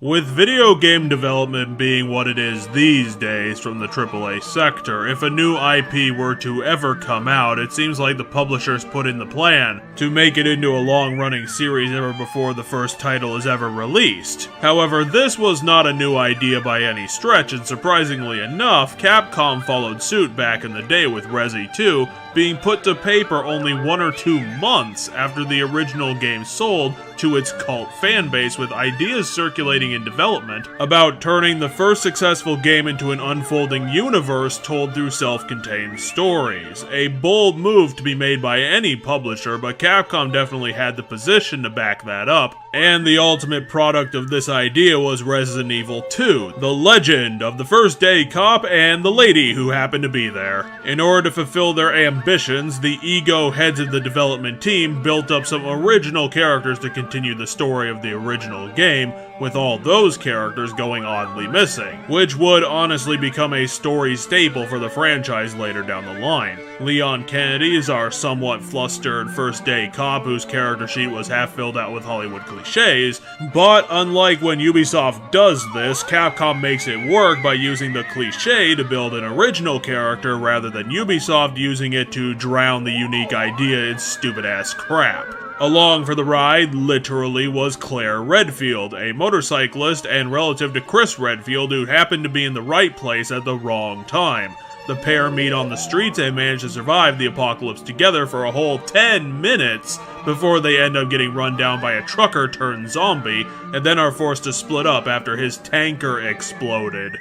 With video game development being what it is these days from the AAA sector, if a new IP were to ever come out, it seems like the publishers put in the plan to make it into a long-running series ever before the first title is ever released. However, this was not a new idea by any stretch, and surprisingly enough, Capcom followed suit back in the day with Resi 2, being put to paper only 1 or 2 months after the original game sold to its cult fanbase, with ideas circulating in development about turning the first successful game into an unfolding universe told through self-contained stories. A bold move to be made by any publisher, but Capcom definitely had the position to back that up, and the ultimate product of this idea was Resident Evil 2, the legend of the first day cop and the lady who happened to be there. In order to fulfill their ambitions, the ego heads of the development team built up some original characters to continue the story of the original game, with all those characters going oddly missing, which would honestly become a story staple for the franchise later down the line. Leon Kennedy is our somewhat flustered first-day cop whose character sheet was half filled out with Hollywood cliches, but unlike when Ubisoft does this, Capcom makes it work by using the cliche to build an original character rather than Ubisoft using it to drown the unique idea in stupid-ass crap. Along for the ride, literally, was Claire Redfield, a motorcyclist and relative to Chris Redfield who happened to be in the right place at the wrong time. The pair meet on the streets and manage to survive the apocalypse together for a whole 10 minutes before they end up getting run down by a trucker turned zombie, and then are forced to split up after his tanker exploded.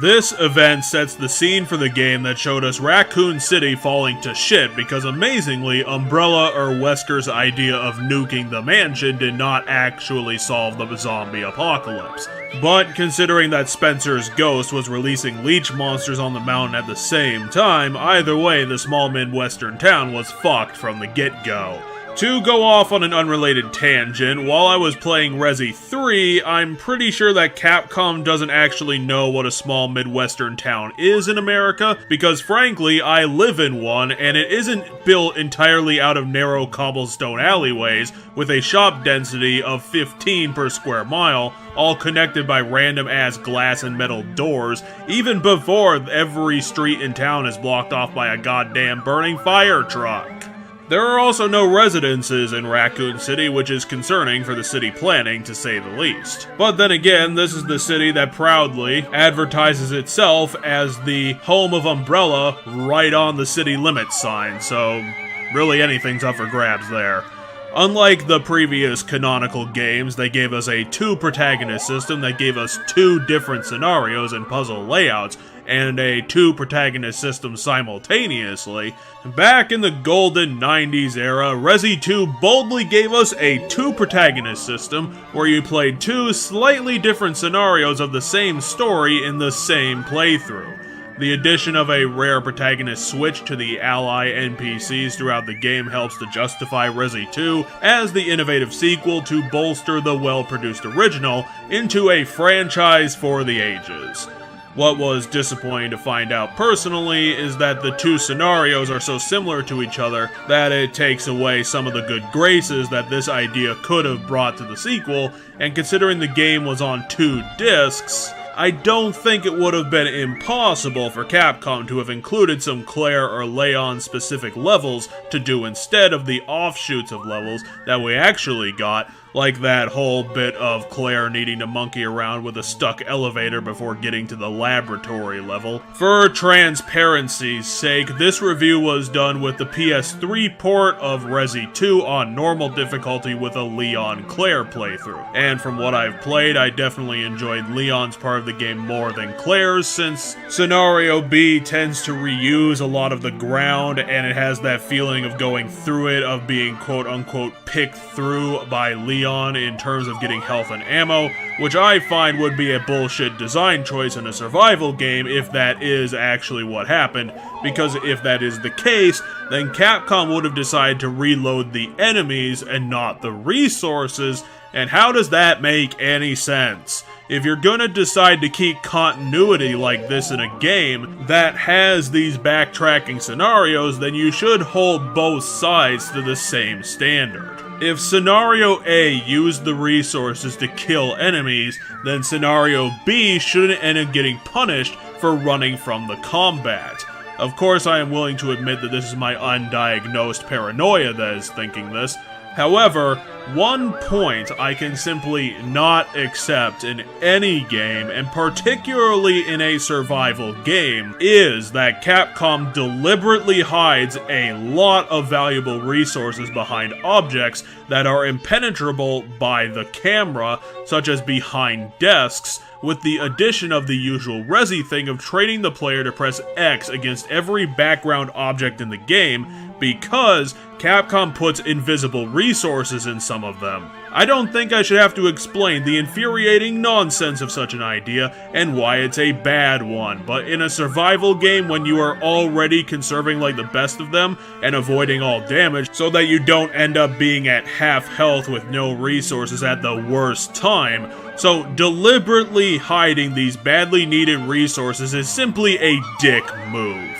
This event sets the scene for the game that showed us Raccoon City falling to shit because amazingly, Umbrella or Wesker's idea of nuking the mansion did not actually solve the zombie apocalypse. But considering that Spencer's ghost was releasing leech monsters on the mountain at the same time, either way the small Midwestern town was fucked from the get-go. To go off on an unrelated tangent, while I was playing Resi 3, I'm pretty sure that Capcom doesn't actually know what a small Midwestern town is in America, because frankly, I live in one, and it isn't built entirely out of narrow cobblestone alleyways with a shop density of 15 per square mile, all connected by random-ass glass and metal doors, even before every street in town is blocked off by a goddamn burning fire truck. There are also no residences in Raccoon City, which is concerning for the city planning, to say the least. But then again, this is the city that proudly advertises itself as the home of Umbrella right on the city limits sign, so really anything's up for grabs there. Unlike the previous canonical games, they gave us a 2-protagonist system that gave us 2 different scenarios and puzzle layouts, and a 2-protagonist system simultaneously. Back in the golden 90s era, Resi 2 boldly gave us a 2-protagonist system where you played 2 slightly different scenarios of the same story in the same playthrough. The addition of a rare protagonist switch to the ally NPCs throughout the game helps to justify Resi 2 as the innovative sequel to bolster the well-produced original into a franchise for the ages. What was disappointing to find out personally is that the 2 scenarios are so similar to each other that it takes away some of the good graces that this idea could have brought to the sequel, and considering the game was on 2 discs, I don't think it would have been impossible for Capcom to have included some Claire or Leon specific levels to do instead of the offshoots of levels that we actually got, like that whole bit of Claire needing to monkey around with a stuck elevator before getting to the laboratory level. For transparency's sake, this review was done with the PS3 port of Resi 2 on normal difficulty with a Leon-Claire playthrough. And from what I've played, I definitely enjoyed Leon's part of the game more than Claire's, since Scenario B tends to reuse a lot of the ground, and it has that feeling of going through it, of being quote-unquote picked through by Leon in terms of getting health and ammo, which I find would be a bullshit design choice in a survival game if that is actually what happened, because if that is the case, then Capcom would have decided to reload the enemies and not the resources, And how does that make any sense? If you're gonna decide to keep continuity like this in a game that has these backtracking scenarios, then you should hold both sides to the same standard. If Scenario A used the resources to kill enemies, then Scenario B shouldn't end up getting punished for running from the combat. Of course, I am willing to admit that this is my undiagnosed paranoia that is thinking this. However, one point I can simply not accept in any game, and particularly in a survival game, is that Capcom deliberately hides a lot of valuable resources behind objects that are impenetrable by the camera, such as behind desks, with the addition of the usual Resi thing of training the player to press X against every background object in the game, because Capcom puts invisible resources in some of them. I don't think I should have to explain the infuriating nonsense of such an idea and why it's a bad one, but in a survival game when you are already conserving like the best of them and avoiding all damage so that you don't end up being at half health with no resources at the worst time, so deliberately hiding these badly needed resources is simply a dick move.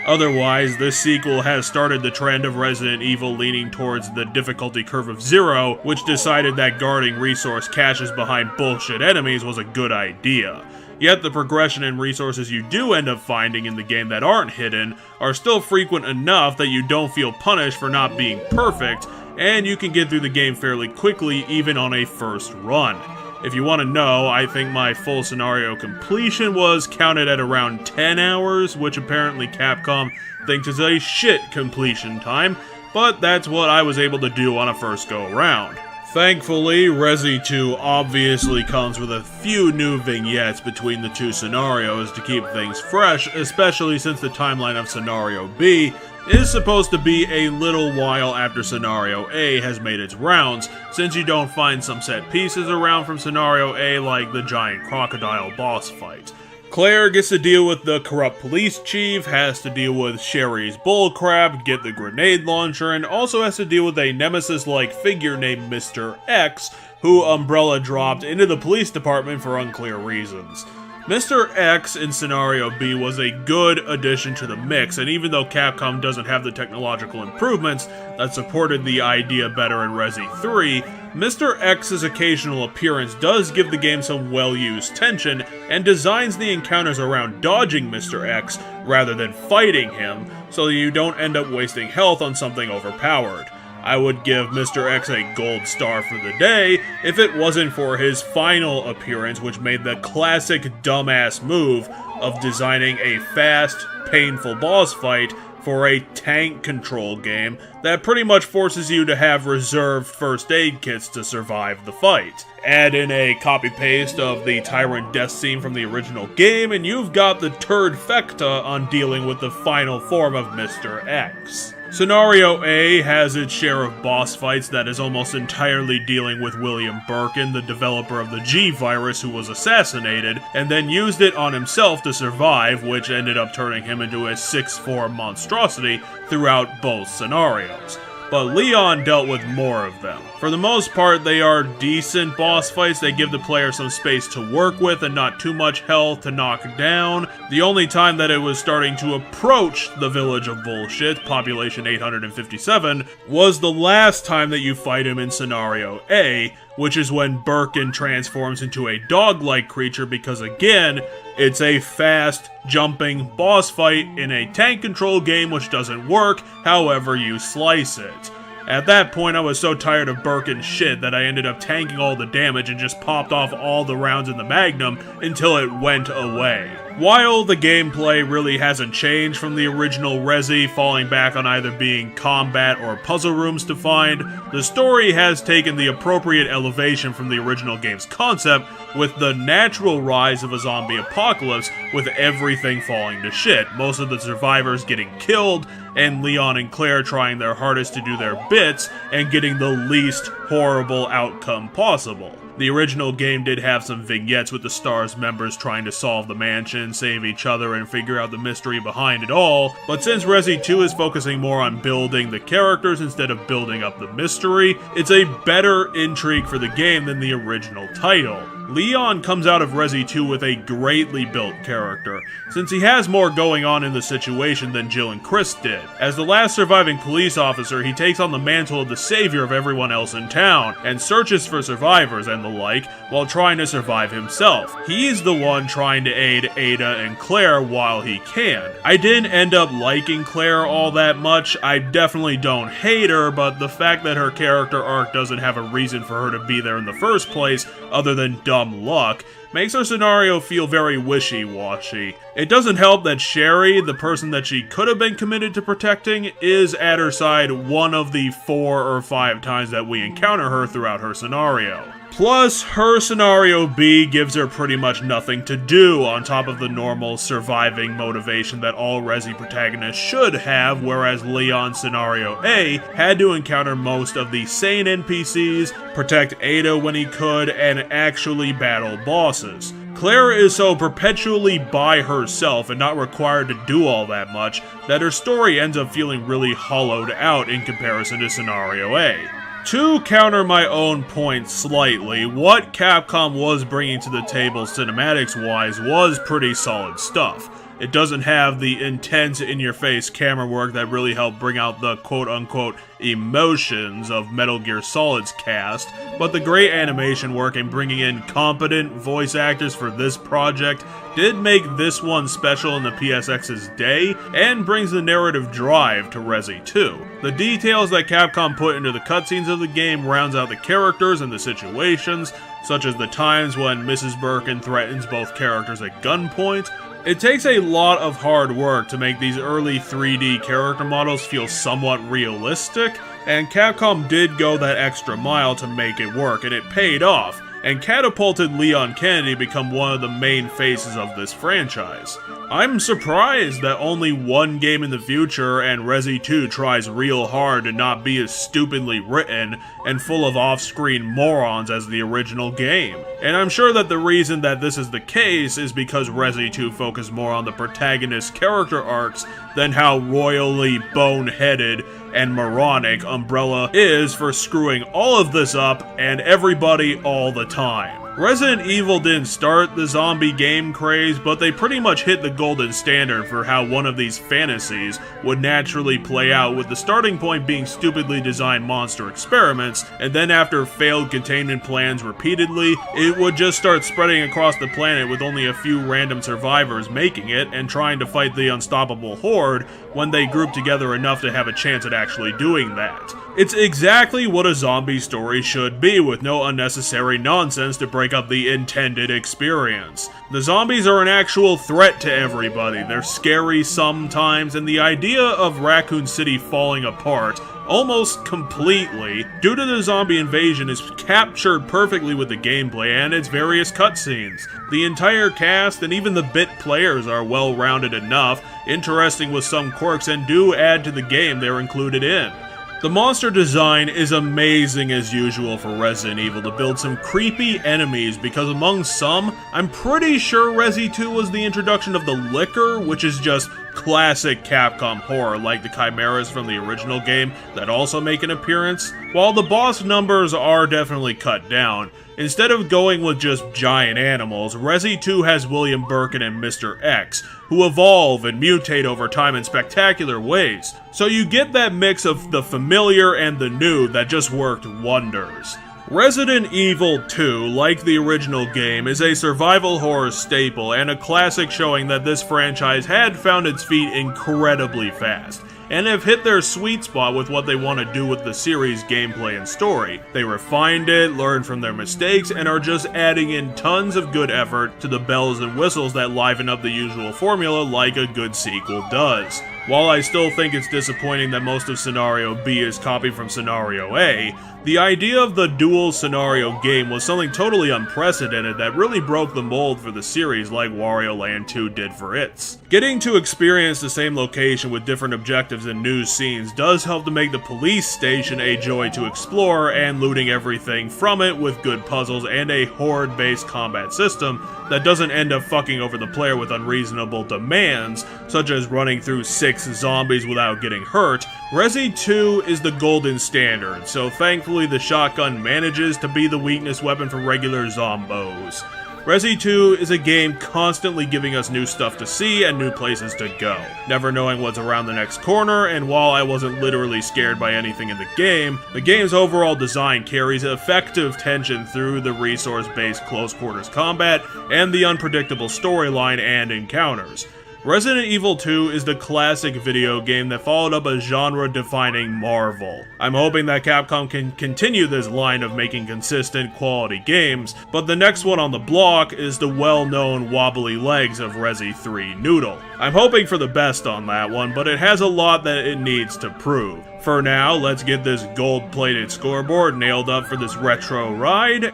Otherwise, this sequel has started the trend of Resident Evil leaning towards the difficulty curve of 0, which decided that guarding resource caches behind bullshit enemies was a good idea. Yet the progression and resources you do end up finding in the game that aren't hidden are still frequent enough that you don't feel punished for not being perfect, and you can get through the game fairly quickly even on a first run. If you want to know, I think my full scenario completion was counted at around 10 hours, which apparently Capcom thinks is a shit completion time, but that's what I was able to do on a first go-around. Thankfully, Resi 2 obviously comes with a few new vignettes between the two scenarios to keep things fresh, especially since the timeline of Scenario B is supposed to be a little while after Scenario A has made its rounds, since you don't find some set pieces around from Scenario A like the giant crocodile boss fight. Claire gets to deal with the corrupt police chief, has to deal with Sherry's bullcrap, get the grenade launcher, and also has to deal with a nemesis-like figure named Mr. X, who Umbrella dropped into the police department for unclear reasons. Mr. X in Scenario B was a good addition to the mix, and even though Capcom doesn't have the technological improvements that supported the idea better in Resi 3, Mr. X's occasional appearance does give the game some well-used tension, and designs the encounters around dodging Mr. X rather than fighting him, so that you don't end up wasting health on something overpowered. I would give Mr. X a gold star for the day if it wasn't for his final appearance, which made the classic dumbass move of designing a fast, painful boss fight for a tank control game that pretty much forces you to have reserved first aid kits to survive the fight. Add in a copy-paste of the Tyrant death scene from the original game, and you've got the turd fecta on dealing with the final form of Mr. X. Scenario A has its share of boss fights that is almost entirely dealing with William Birkin, the developer of the G-Virus who was assassinated, and then used it on himself to survive, which ended up turning him into a 6'4" monstrosity throughout both scenarios. But Leon dealt with more of them. For the most part, they are decent boss fights that give the player some space to work with and not too much health to knock down. The only time that it was starting to approach the Village of Bullshit, population 857, was the last time that you fight him in Scenario A, which is when Birkin transforms into a dog-like creature because, again, it's a fast, jumping boss fight in a tank control game which doesn't work however you slice it. At that point, I was so tired of Birkin's shit that I ended up tanking all the damage and just popped off all the rounds in the Magnum until it went away. While the gameplay really hasn't changed from the original Resi, falling back on either being combat or puzzle rooms to find, the story has taken the appropriate elevation from the original game's concept, with the natural rise of a zombie apocalypse with everything falling to shit, most of the survivors getting killed, and Leon and Claire trying their hardest to do their bits and getting the least horrible outcome possible. The original game did have some vignettes with the STARS members trying to solve the mansion, save each other, and figure out the mystery behind it all, but since Resi 2 is focusing more on building the characters instead of building up the mystery, it's a better intrigue for the game than the original title. Leon comes out of Resi 2 with a greatly built character, since he has more going on in the situation than Jill and Chris did. As the last surviving police officer, he takes on the mantle of the savior of everyone else in town, and searches for survivors and the like, while trying to survive himself. He's the one trying to aid Ada and Claire while he can. I didn't end up liking Claire all that much. I definitely don't hate her, but the fact that her character arc doesn't have a reason for her to be there in the first place, other than dumb luck, makes her scenario feel very wishy-washy. It doesn't help that Sherry, the person that she could have been committed to protecting, is at her side one of the 4 or 5 times that we encounter her throughout her scenario. Plus, her Scenario B gives her pretty much nothing to do on top of the normal surviving motivation that all Resi protagonists should have, whereas Leon's Scenario A had to encounter most of the sane NPCs, protect Ada when he could, and actually battle bosses. Claire is so perpetually by herself and not required to do all that much that her story ends up feeling really hollowed out in comparison to Scenario A. To counter my own point slightly, what Capcom was bringing to the table cinematics-wise was pretty solid stuff. It doesn't have the intense, in-your-face camera work that really helped bring out the quote-unquote emotions of Metal Gear Solid's cast, but the great animation work and bringing in competent voice actors for this project did make this one special in the PSX's day, and brings the narrative drive to Resi 2. The details that Capcom put into the cutscenes of the game rounds out the characters and the situations, such as the times when Mrs. Birkin threatens both characters at gunpoint. It takes a lot of hard work to make these early 3D character models feel somewhat realistic, and Capcom did go that extra mile to make it work, and it paid off, and catapulted Leon Kennedy to become one of the main faces of this franchise. I'm surprised that only one game in the future and Resi 2 tries real hard to not be as stupidly written and full of off-screen morons as the original game. And I'm sure that the reason that this is the case is because Resi 2 focused more on the protagonist's character arcs than how royally boneheaded and moronic Umbrella is for screwing all of this up and everybody all the time. Resident Evil didn't start the zombie game craze, but they pretty much hit the golden standard for how one of these fantasies would naturally play out, with the starting point being stupidly designed monster experiments, and then after failed containment plans repeatedly, it would just start spreading across the planet with only a few random survivors making it and trying to fight the unstoppable horde when they group together enough to have a chance at actually doing that. It's exactly what a zombie story should be, with no unnecessary nonsense to break up the intended experience. The zombies are an actual threat to everybody, they're scary sometimes, and the idea of Raccoon City falling apart almost completely due to the zombie invasion is captured perfectly with the gameplay and its various cutscenes. The entire cast and even the bit players are well-rounded enough, interesting with some quirks, and do add to the game they're included in. The monster design is amazing as usual for Resident Evil to build some creepy enemies, because among some, I'm pretty sure Resi 2 was the introduction of the Licker, which is just classic Capcom horror like the chimeras from the original game that also make an appearance. While the boss numbers are definitely cut down, instead of going with just giant animals, Resi 2 has William Birkin and Mr. X, who evolve and mutate over time in spectacular ways. So you get that mix of the familiar and the new that just worked wonders. Resident Evil 2, like the original game, is a survival horror staple and a classic showing that this franchise had found its feet incredibly fast, and have hit their sweet spot with what they want to do with the series' gameplay and story. They refined it, learned from their mistakes, and are just adding in tons of good effort to the bells and whistles that liven up the usual formula like a good sequel does. While I still think it's disappointing that most of Scenario B is copied from Scenario A, the idea of the dual scenario game was something totally unprecedented that really broke the mold for the series like Wario Land 2 did for its. Getting to experience the same location with different objectives and new scenes does help to make the police station a joy to explore, and looting everything from it with good puzzles and a horde-based combat system that doesn't end up fucking over the player with unreasonable demands, such as running through 6 zombies without getting hurt. Resi 2 is the golden standard, so thankfully the shotgun manages to be the weakness weapon for regular zombos. Resi 2 is a game constantly giving us new stuff to see and new places to go, never knowing what's around the next corner, and while I wasn't literally scared by anything in the game's overall design carries effective tension through the resource-based close quarters combat and the unpredictable storyline and encounters. Resident Evil 2 is the classic video game that followed up a genre-defining marvel. I'm hoping that Capcom can continue this line of making consistent, quality games, but the next one on the block is the well-known wobbly legs of Resi 3 Noodle. I'm hoping for the best on that one, but it has a lot that it needs to prove. For now, let's get this gold-plated scoreboard nailed up for this retro ride,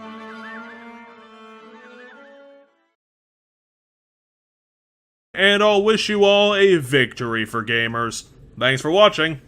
and I'll wish you all a victory for gamers. Thanks for watching.